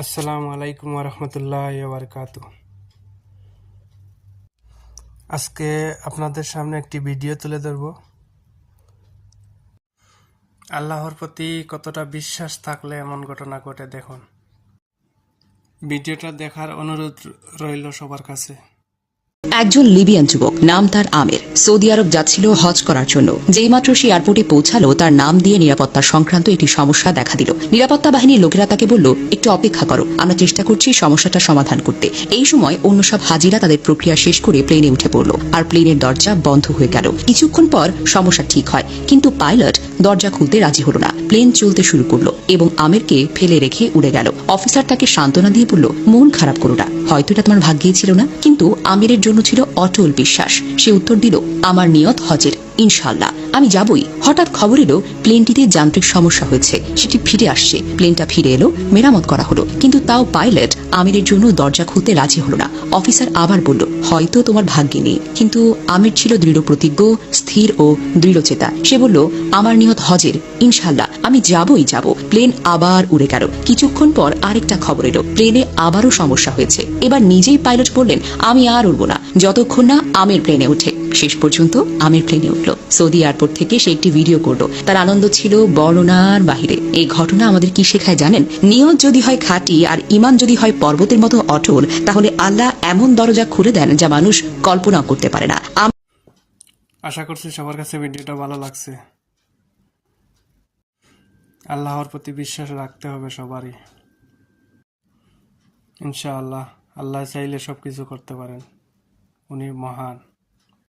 আসসালামু আলাইকুম ওরহমতুল্লাহি ওয়াবারাকাতুহ। আজকে আপনাদের সামনে একটি ভিডিও তুলে ধরব। আল্লাহর প্রতি কতটা বিশ্বাস থাকলে এমন ঘটনা ঘটে দেখুন। ভিডিওটা দেখার অনুরোধ রইল সবার কাছে। একজন লিবিয়ান যুবক, নাম তার আমির, সৌদি আরব যাচ্ছিল হজ করার জন্য। যেইমাত্র সে এয়ারপোর্টে পৌঁছালো, তার নাম দিয়ে নিরাপত্তা সংক্রান্ত একটি সমস্যা দেখা দিল। নিরাপত্তা বাহিনীর লোকেরা তাকে বলল, একটু অপেক্ষা করো, আমরা চেষ্টা করছি সমস্যাটা সমাধান করতে। এই সময় অন্য সব হাজিরা তাদের প্রক্রিয়া শেষ করে প্লেনে উঠে পড়ল, আর প্লেনের দরজা বন্ধ হয়ে গেল। কিছুক্ষণ পর সমস্যা ঠিক হয়, কিন্তু পাইলট দরজা খুলতে রাজি হল না। প্লেন চলতে শুরু করলো এবং আমিরকে ফেলে রেখে উড়ে গেল। অফিসার তাকে সান্ত্বনা দিয়ে বলল, মন খারাপ করো না, হয়তো এটা তোমার ভাগ্যেই ছিল না। কিন্তু আমিরের জন্য ছিল অটল বিশ্বাস। সে উত্তর দিল, আমার নিয়ত হজের, ইনশাআল্লাহ আমি যাবই। হঠাৎ খবর এলো প্লেনটিতে যান্ত্রিক সমস্যা হয়েছে, সেটি ফিরে আসছে। প্লেনটা ফিরে এলো, মেরামত করা হলো, কিন্তু তাও পাইলট আমিরের জন্য দরজা খুলতে রাজি হলো না। অফিসার আবার বলল, হয়তো তোমার ভাগ্যে নেই। কিন্তু আমির ছিল দৃঢ় প্রতিজ্ঞ, স্থির ও দৃঢ়চেতা। সে বলল, আমার নিয়ত হজের, ইনশাআল্লাহ আমি যাবই যাব। প্লেন আবার উড়ে গেল। কিছুক্ষণ পর আরেকটা খবর এলো, প্লেনে আবারও সমস্যা হয়েছে। এবার নিজেই পাইলট বললেন, আমি আর উড়ব না যতক্ষণ না আমির প্লেনে ওঠে। শেষ পর্যন্ত আমির প্লেনে উঠল। সৌদি এয়ারপোর্ট থেকে সে একটি ভিডিও করলো। তার আনন্দ ছিল বর্ণনার বাহিরে। এই ঘটনা আমাদের কি শেখায় জানেন? নিয়ত যদি হয় খাঁটি আর ঈমান যদি হয় পর্বতের মতো অটল, তাহলে আল্লাহ এমন দরজা খুলে দেন যা মানুষ কল্পনা করতে পারে না। আশা করছি সবার কাছে ভিডিওটা ভালো লাগছে। আল্লাহর প্রতি বিশ্বাস রাখতে হবে সবারই। ইনশাআল্লাহ আল্লাহ চাইলে সবকিছু করতে পারেন, উনি মহান।